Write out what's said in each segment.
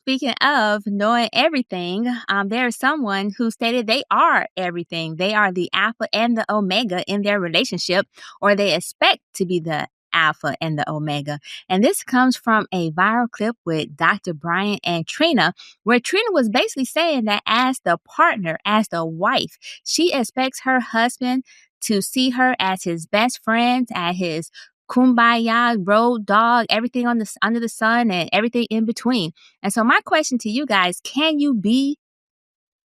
speaking of knowing everything, there is someone who stated they are everything. They are the alpha and the omega in their relationship, or they expect to be the alpha and the omega. And this comes from a viral clip with Dr. Brian and Trina, where Trina was basically saying that as the partner, as the wife, she expects her husband to see her as his best friend, as his kumbaya, road dog, everything under the sun and everything in between. And so my question to you guys, can you be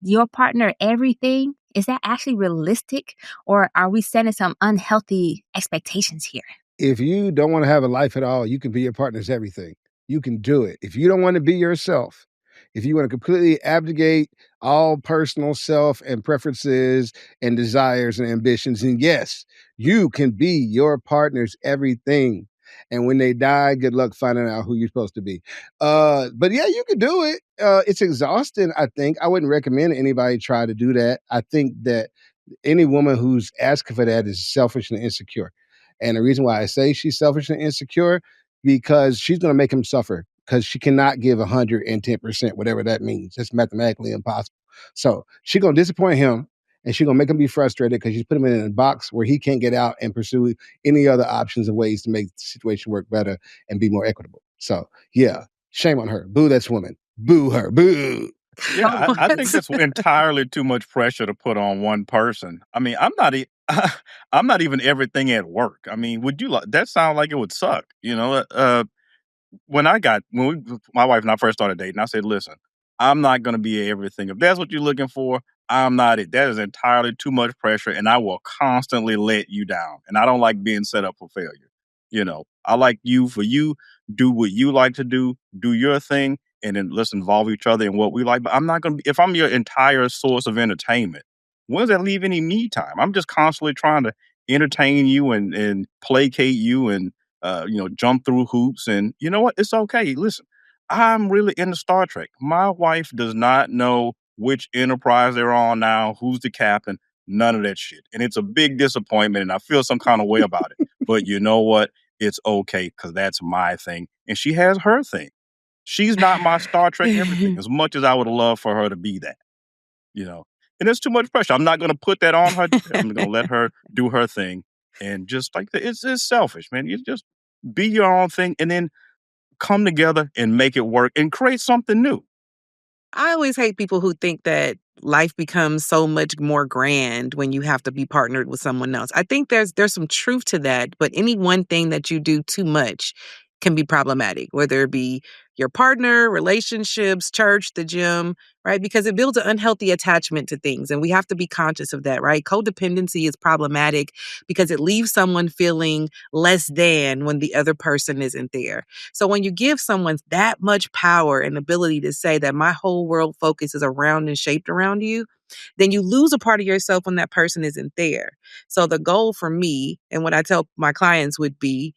your partner everything? Is that actually realistic, or are we setting some unhealthy expectations here? If you don't want to have a life at all, you can be your partner's everything. You can do it. If you don't want to be yourself, if you want to completely abdicate all personal self and preferences and desires and ambitions, and yes, you can be your partner's everything. And when they die, good luck finding out who you're supposed to be. But yeah, you can do it. It's exhausting, I think. I wouldn't recommend anybody try to do that. I think that any woman who's asking for that is selfish and insecure. And the reason why I say she's selfish and insecure, because she's going to make him suffer because she cannot give 110%, whatever that means. It's mathematically impossible. So she's going to disappoint him, and she's going to make him be frustrated because she's put him in a box where he can't get out and pursue any other options and ways to make the situation work better and be more equitable. So yeah, shame on her. Boo this woman. Boo her. Boo. Yeah, I think that's entirely too much pressure to put on one person. I mean, I'm not even everything at work. I mean, would you like that? Sound like it would suck, you know? My wife and I first started dating, I said, "Listen, I'm not going to be everything. If that's what you're looking for, I'm not it. That is entirely too much pressure, and I will constantly let you down. And I don't like being set up for failure. You know, I like you for you. Do what you like to do your thing, and then let's involve each other in what we like. But I'm not going to. If I'm your entire source of entertainment, when does that leave any me time? I'm just constantly trying to entertain you and placate you and jump through hoops. And you know what? It's okay. Listen, I'm really into Star Trek. My wife does not know which Enterprise they're on now, who's the captain, none of that shit. And it's a big disappointment, and I feel some kind of way about it. But you know what? It's okay because that's my thing. And she has her thing. She's not my Star Trek everything, as much as I would love for her to be that, you know. And it's too much pressure. I'm not going to put that on her. I'm going to let her do her thing. And just like it's selfish, man. You just be your own thing and then come together and make it work and create something new. I always hate people who think that life becomes so much more grand when you have to be partnered with someone else. I think there's some truth to that, but any one thing that you do too much can be problematic, whether it be your partner, relationships, church, the gym, right? Because it builds an unhealthy attachment to things, and we have to be conscious of that, right? Codependency is problematic because it leaves someone feeling less than when the other person isn't there. So when you give someone that much power and ability to say that my whole world focus is around and shaped around you, then you lose a part of yourself when that person isn't there. So the goal for me and what I tell my clients would be,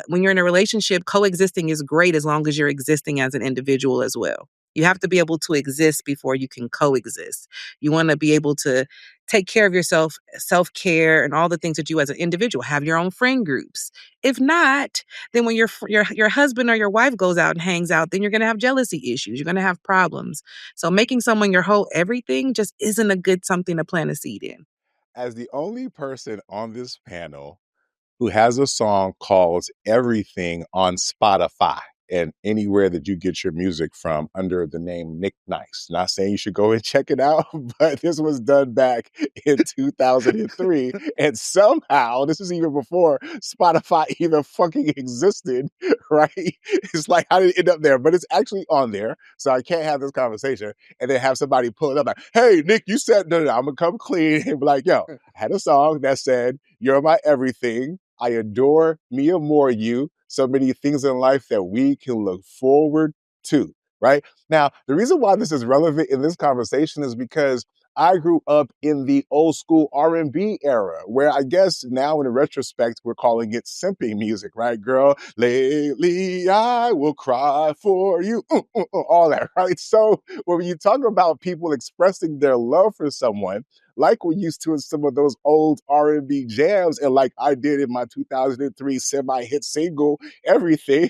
when you're in a relationship, coexisting is great as long as you're existing as an individual as well. You have to be able to exist before you can coexist. You want to be able to take care of yourself, self-care, and all the things that you as an individual have your own friend groups. If not, then when your husband or your wife goes out and hangs out, then you're going to have jealousy issues. You're going to have problems. So making someone your whole everything just isn't a good something to plant a seed in. As the only person on this panel who has a song called Everything on Spotify and anywhere that you get your music from under the name Nick Nice. Not saying you should go and check it out, but this was done back in 2003. And somehow, this is even before Spotify even fucking existed, right? It's like, how did it end up there? But it's actually on there. So I can't have this conversation and then have somebody pull it up like, hey, Nick, you said, no, I'm going to come clean and be like, yo, I had a song that said, you're my everything. I adore me and more you. So many things in life that we can look forward to, right? Now, the reason why this is relevant in this conversation is because I grew up in the old school R&B era, where I guess now in retrospect, we're calling it simping music, right? Girl, lately I will cry for you, all that, right? So when you talk about people expressing their love for someone, like we used to in some of those old R&B jams, and like I did in my 2003 semi-hit single, Everything,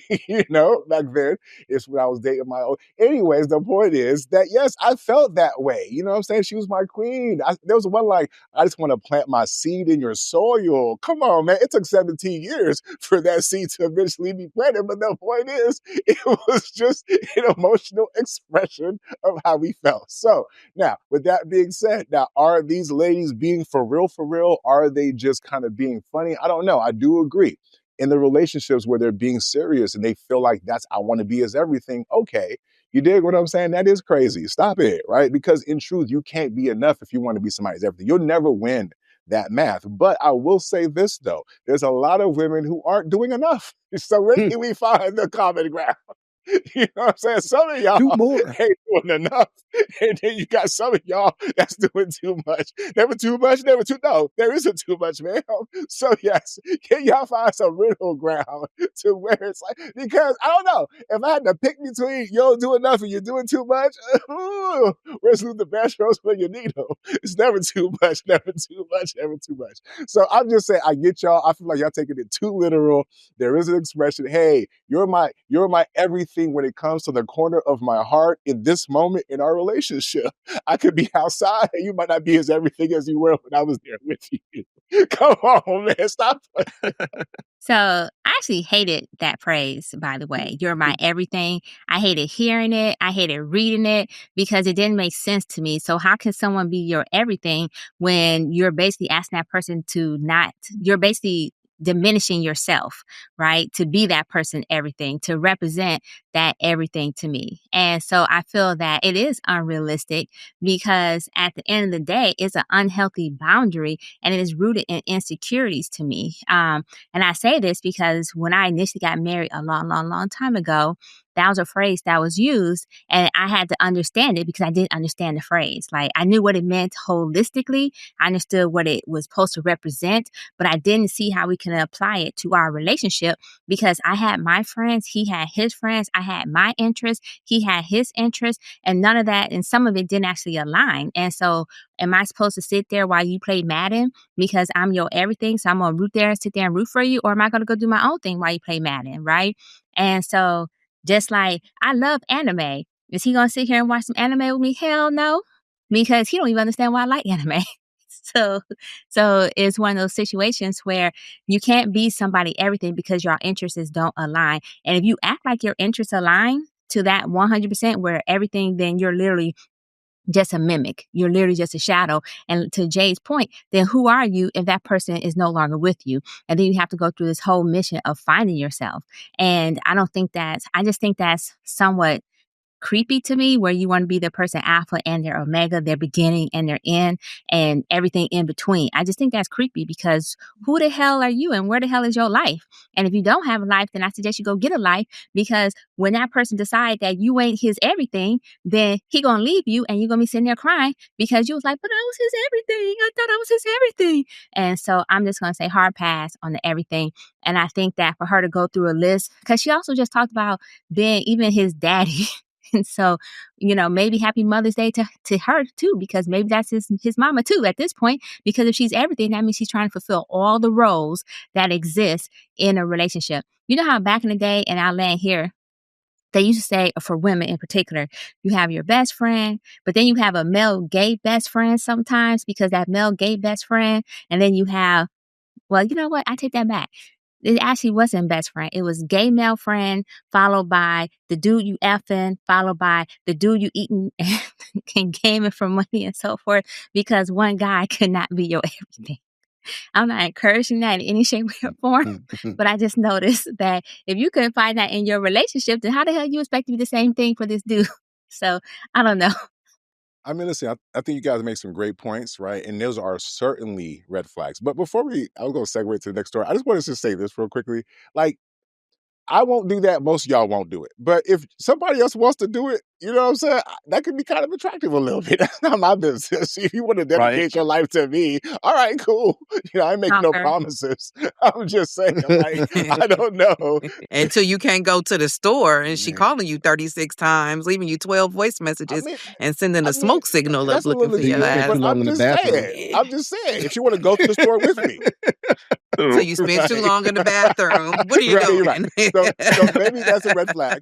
back then. It's when I was dating my old. Anyways, the point is that, yes, I felt that way. You know what I'm saying? She was my queen. There was one like, I just want to plant my seed in your soil. Come on, man. It took 17 years for that seed to eventually be planted. But the point is, it was just an emotional expression of how we felt. So now, with that being said, now, are these ladies being for real, for real? Are they just kind of being funny? I don't know. I do agree. In the relationships where they're being serious and they feel like that's, I want to be as everything. Okay. You dig what I'm saying? That is crazy. Stop it, right? Because in truth, you can't be enough if you want to be somebody's everything. You'll never win that math. But I will say this, though. There's a lot of women who aren't doing enough. So where can we find the common ground? You know what I'm saying? Some of y'all Do more. ain't doing enough. And then you got some of y'all that's doing too much. Never too much, never too. No, there isn't too much, man. So, yes, can y'all find some middle ground to where it's like, because I don't know, if I had to pick between you don't do enough and you're doing too much, where's the best rose for your needle? It's never too much, never too much, never too much. So I'm just saying, I get y'all. I feel like y'all taking it too literal. There is an expression, hey, you're my everything when it comes to the corner of my heart in this moment in our relationship. I could be outside and you might not be as everything as you were when I was there with you. Come on, man. Stop. So I actually hated that phrase, by the way. You're my everything. I hated hearing it. I hated reading it because it didn't make sense to me. So how can someone be your everything when you're basically asking that person to not, you're basically diminishing yourself, right? To be that person, everything, to represent that everything to me. And so I feel that it is unrealistic because at the end of the day, it's an unhealthy boundary and it is rooted in insecurities to me. And I say this because when I initially got married a long, long, long time ago, that was a phrase that was used and I had to understand it because I didn't understand the phrase. Like I knew what it meant holistically. I understood what it was supposed to represent, but I didn't see how we can apply it to our relationship because I had my friends, he had his friends, I had my interests, he had his interests, and none of that and some of it didn't actually align. And so am I supposed to sit there while you play Madden because I'm your everything? So I'm going to root there, sit there and root for you, or am I going to go do my own thing while you play Madden, right? And so just like I love anime. Is he gonna sit here and watch some anime with me? Hell no. Because he don't even understand why I like anime. so so it's one of those situations where you can't be somebody everything because your interests don't align. And if you act like your interests align to that 100% where everything, then you're literally just a mimic. You're literally just a shadow. And to Jay's point, then who are you if that person is no longer with you? And then you have to go through this whole mission of finding yourself. And I just think that's somewhat creepy to me where you want to be the person alpha and their omega, their beginning and their end and everything in between. I just think that's creepy because who the hell are you and where the hell is your life? And if you don't have a life, then I suggest you go get a life because when that person decides that you ain't his everything, then he gonna leave you and you're gonna be sitting there crying because you was like, but I was his everything. I thought I was his everything. And so I'm just gonna say hard pass on the everything. And I think that for her to go through a list, because she also just talked about being even his daddy. And so, maybe happy Mother's Day to her too, because maybe that's his mama too at this point, because if she's everything, that means she's trying to fulfill all the roles that exist in a relationship. You know how back in the day, and I'll land here, they used to say for women in particular, you have your best friend, but then you have a male gay best friend sometimes because that male gay best friend, and then you have, well, you know what? I take that back. It actually wasn't best friend. It was gay male friend, followed by the dude you effing, followed by the dude you eating and gaming for money and so forth, because one guy could not be your everything. I'm not encouraging that in any shape, way, or form, but I just noticed that if you couldn't find that in your relationship, then how the hell you expect to be the same thing for this dude? So I don't know. I mean, listen, I think you guys make some great points, right? And those are certainly red flags. But before I'll go segue to the next story. I just wanted to say this real quickly. Like, I won't do that. Most of y'all won't do it. But if somebody else wants to do it, you know what I'm saying? That could be kind of attractive a little bit. That's not my business. If you want to dedicate your life to me, all right, cool. I ain't making no Stalker. promises. I'm just saying, like, I don't know. Until you can't go to the store and she Man. calling you 36 times, leaving you 12 voice messages mean- and sending I a mean, smoke signal up that's a looking little for your extreme, ass. but but long I'm in the just bathroom. saying. I'm just saying. If you want to go to the store with me, So you spent too long in the bathroom. What are you right, doing? right. So maybe that's a red flag.